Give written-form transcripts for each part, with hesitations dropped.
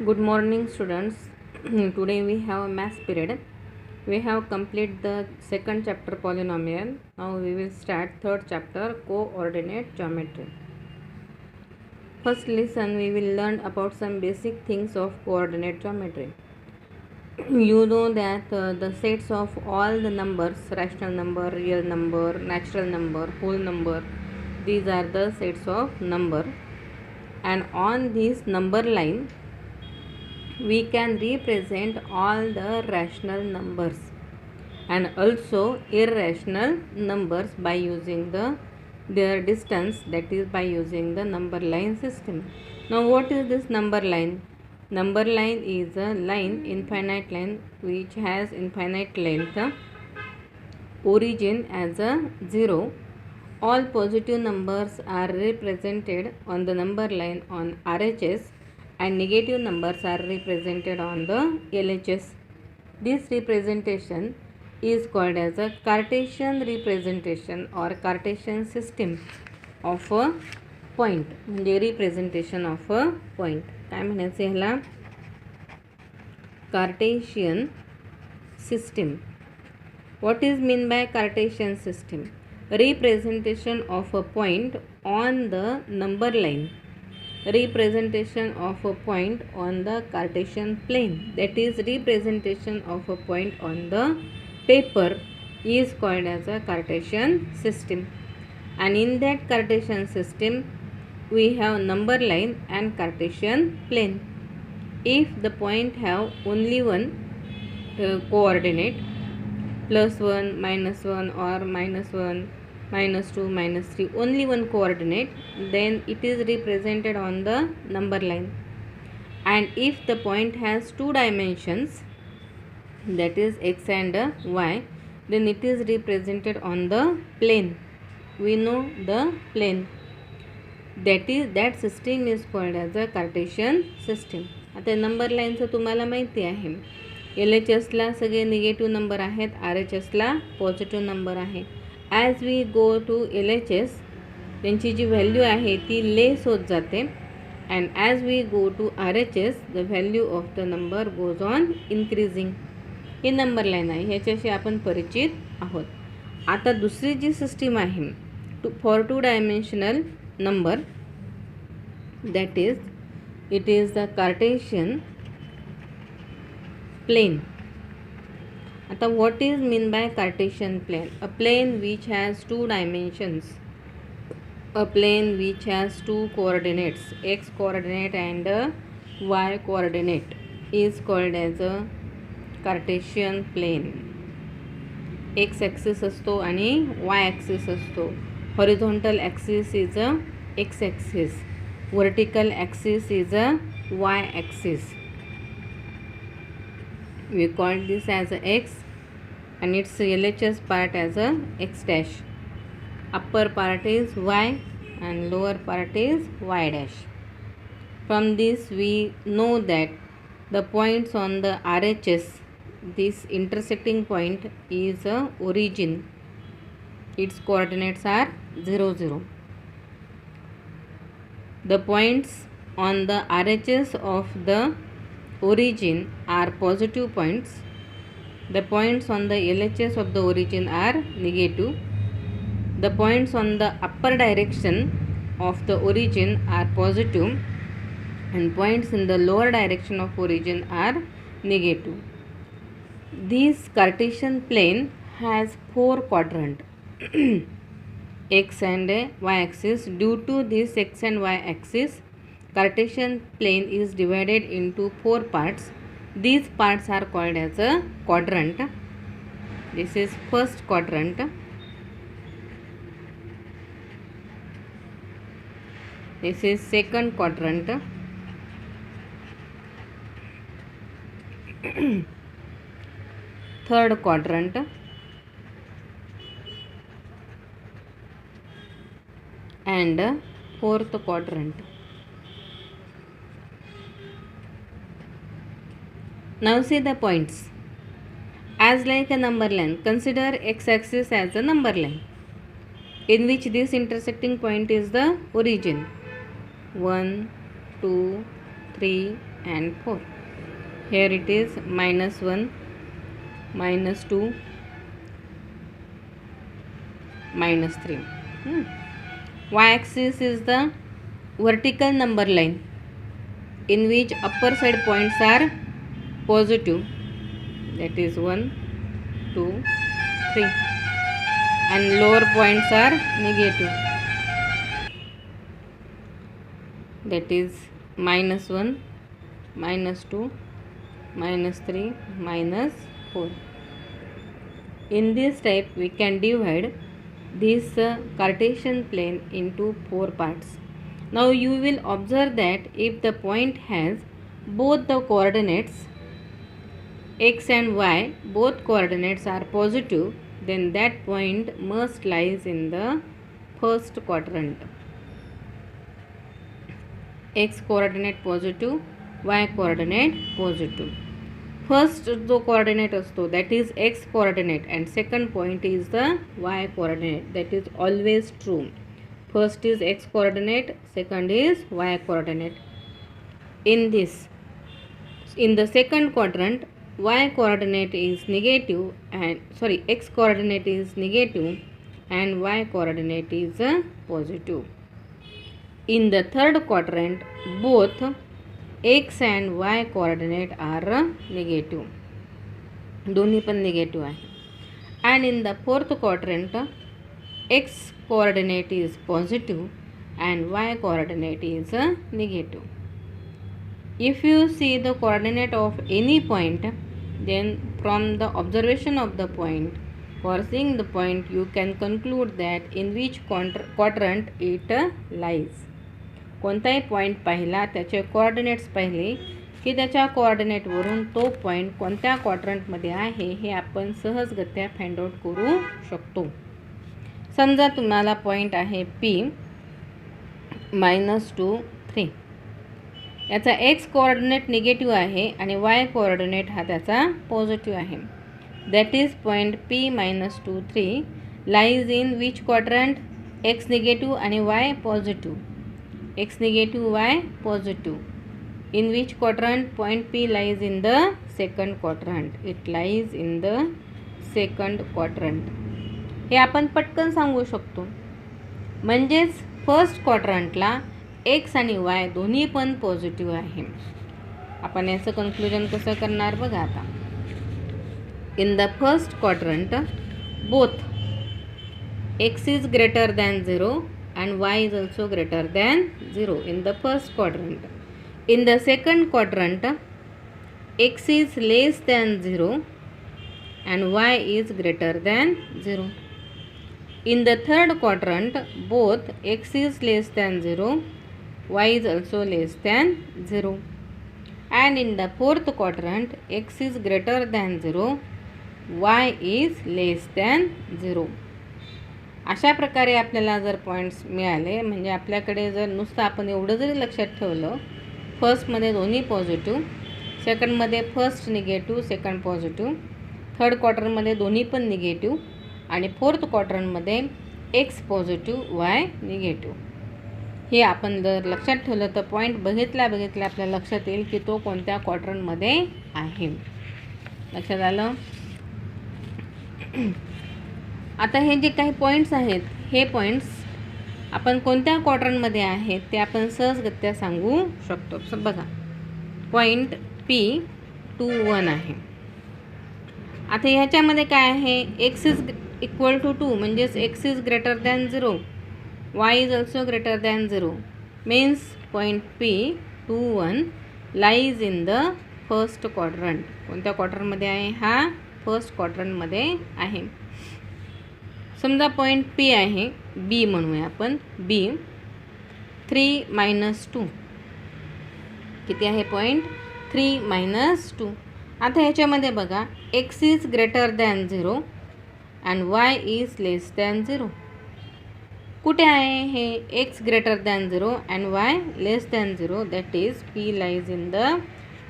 Good morning, students. Today we have a maths period. We have completed the second chapter polynomial. Now we will start third chapter coordinate geometry. First lesson we will learn about some basic things of coordinate geometry. You know that the sets of all the numbers, rational number, real number, natural number, whole number, these are the sets of number, and on this number line we can represent all the rational numbers and also irrational numbers by using their distance, that is by using the number line system. Now what is this number line? Number line is a line, infinite line, which has infinite length, origin as a 0. All positive numbers are represented on the number line on RHS and negative numbers are represented on the LHS. This representation is called as a Cartesian representation or Cartesian system of a point. म्हणजे representation of a point. काय म्हणायचं ह्याला? Cartesian system. What is mean by Cartesian system? Representation of a point on the number line. Representation of a point on the Cartesian plane, that is representation of a point on the paper, is called as a Cartesian system. And in that Cartesian system we have number line and Cartesian plane. If the point have only one coordinate, +1, -1 or -1, -2, -3, only one coordinate, then it is represented on the number line. And if the point has two dimensions, that is x and y, then it is represented on the plane. We know the plane. That system is called as a Cartesian system. आता number लाईनचं तुम्हाला माहिती आहे, LHSला सगळे negative number आहेत, RHSला positive number आहे. As we go to LHS त्यांची जी व्हॅल्यू आहे ती लेस होत जाते, and as we go to RHS the value of the number goes on increasing. ही नंबर लाईन आहे, ह्याच्याशी आपण परिचित आहोत. आता दुसरी जी सिस्टीम आहे for two dimensional number, that is it is the Cartesian plane. आता what is mean by Cartesian plane? A plane which has two dimensions, a plane which has two coordinates, x coordinate and y coordinate, is called as a Cartesian plane. x axis असतो आणि y axis असतो. Horizontal axis is a x axis, vertical axis is a y axis. We call this as a x and its LHS part as a x dash. Upper part is y and lower part is y dash. From this we know that the points on the RHS, this intersecting point is a origin. Its coordinates are 0, 0. The points on the RHS of the origin are positive points. The points on the LHS of the origin are negative. The points on the upper direction of the origin are positive and points in the lower direction of origin are negative. This Cartesian plane has 4 quadrants. X and y axis. Due to this x and y axis, Cartesian plane is divided into 4 parts. These parts are called as a quadrant. This is first quadrant. This is second quadrant. Third quadrant. And fourth quadrant. Now see the points. As like a number line, consider x-axis as a number line in which this intersecting point is the origin. 1, 2, 3, and 4. Here it is -1, -2, -3. Y-axis is the vertical number line in which upper side points are positive, that is 1, 2, 3, and lower points are negative, that is -1, -2, -3, -4. In this type we can divide this Cartesian plane into 4 parts. Now you will observe that if the point has both the coordinates x and y, both coordinates are positive, then that point must lies in the first quadrant. X coordinate positive, y coordinate positive. First जो coordinate असतो that is x coordinate and second point is the y coordinate. That is always true. First is x coordinate, second is y coordinate. In the second quadrant, y coordinate is negative and x coordinate is negative and y coordinate is positive. In the third quadrant, both x and y coordinate are negative. दोन्ही पण negative आहे. And in the fourth quadrant, x coordinate is positive and y coordinate is negative. If you see the coordinate of any point, then from the observation of the point, for seeing the point, you can conclude that in which quadrant it lies. कोणताही point पाहिला, त्याचे coordinates पाहिले की त्याच्या कोऑर्डिनेटवरून तो point कोणत्या क्वाड्रंटमध्ये आहे हे आपण सहजगत्या फाइंड आउट करू शकतो. समजा तुम्हाला पॉईंट आहे P -2, 3. याचा एक्स कोऑर्डिनेट निगेटिव्ह आहे आणि वाय कोऑर्डिनेट हा त्याचा पॉझिटिव्ह आहे. That is point P -2, 3 lies in which quadrant? X negative आणि वाय positive. x negative, y positive. In which quadrant? Point P lies in the second quadrant. It lies in the second quadrant. हे आपण पटकन सांगू शकतो. म्हणजेच first क्वाड्रंटला x आणि y दोन्ही पण positive आहे. आपण याचं कन्क्लुजन कसं करणार बघा आता. In the first quadrant both x is greater than 0 and y is also greater than 0 in the first quadrant. In the second quadrant, x is less than 0 and y is greater than 0. In the third quadrant, both x is less than 0, y is also less than 0. And in the fourth quadrant, x is greater than 0, y is less than 0. अशा प्रकारे आपल्याला जर points मिळाले, म्हणजे आपल्याकडे जर नुसतं आपण एवढं जरी लक्षात ठेवलं, फर्स्टमध्ये दोन्ही पॉझिटिव्ह, सेकंडमध्ये first negative, second positive, third क्वार्टरमध्ये दोन्ही पण निगेटिव्ह आणि फोर्थ क्वार्टरमध्ये एक्स पॉझिटिव्ह, वाय निगेटिव्ह, हे आपण जर लक्षात ठेवलं तर पॉईंट बघितल्या आपल्याला लक्षात येईल की तो कोणत्या क्वाड्रंटमध्ये आहे. लक्षात आलं? आता हे जे काही पॉईंट्स आहेत, हे पॉईंट्स आपण कोणत्या क्वाड्रंटमध्ये आहेत ते आपण सहजगत्या सांगू शकतो. बघा, पॉईंट P21 आहे. आता ह्याच्यामध्ये काय आहे? x इज इक्वल टू 2 म्हणजेच x is greater than 0, y is also greater than 0 means point P21 lies in the first quadrant. कोणत्या क्वाड्रंटमध्ये आहे? हा फर्स्ट क्वाड्रंटमध्ये आहे. समजा पॉईंट P आहे, B म्हणूया आपण. B 3 - 2 किती आहे? पॉईंट 3 - 2. आता ह्याच्यामध्ये बघा, x is greater than 0 and y is less than 0. कुठे आहे हे? x greater than 0 and y less than 0. That is P lies in the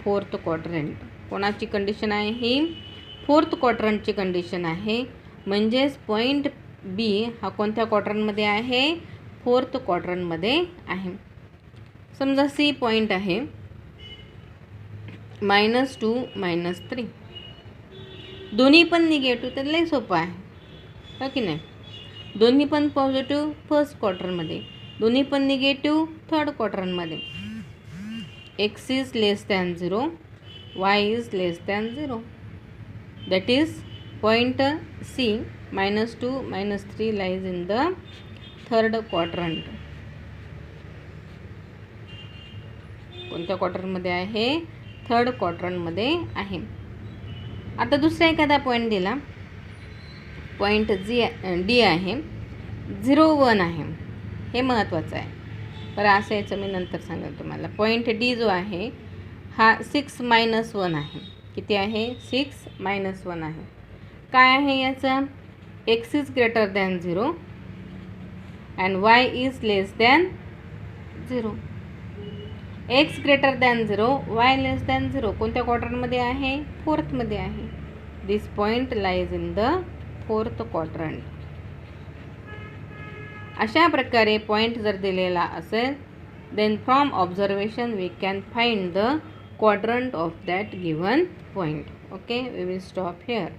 fourth quadrant. कोणाची कंडिशन आहे ही? फोर्थ क्वाड्रंटची कंडिशन आहे. म्हणजेच पॉईंट B हा कोणत्या क्वाड्रंटमध्ये आहे? फोर्थ क्वाड्रंटमध्ये आहे. समजा C पॉईंट आहे. -2 -3. दोन्ही पण निगेटिव्ह, तर लय सोपं आहे हो की नाही. दोन्ही पण पॉझिटिव्ह फर्स्ट क्वार्टरमध्ये, दोन्ही पण निगेटिव्ह थर्ड क्वार्टरमध्ये. x is less than 0, y is less than 0. That is point C -2 -3 lies in the third quadrant. कोणत्या क्वाड्रंटमध्ये आहे? थर्ड क्वाड्रंटमध्ये आहे. आता दुसरा एखादा पॉईंट दिला, पॉईंट D आहे, 0 1 आहे, हे महत्त्वाचं आहे. बरं असं याचं मी नंतर सांगेल तुम्हाला. पॉईंट D जो आहे हा 6 -1 आहे. किती आहे? 6 -1 आहे. काय आहे याचं? x is greater than 0 and y is less than 0. x greater than 0, y less than 0. कोणत्या क्वाड्रंटमध्ये आहे? फोर्थमध्ये आहे. This point lies in the fourth quadrant. अशा प्रकारे पॉईंट जर दिलेला असेल, then from observation we can find the quadrant of that given point. Okay, we will stop here.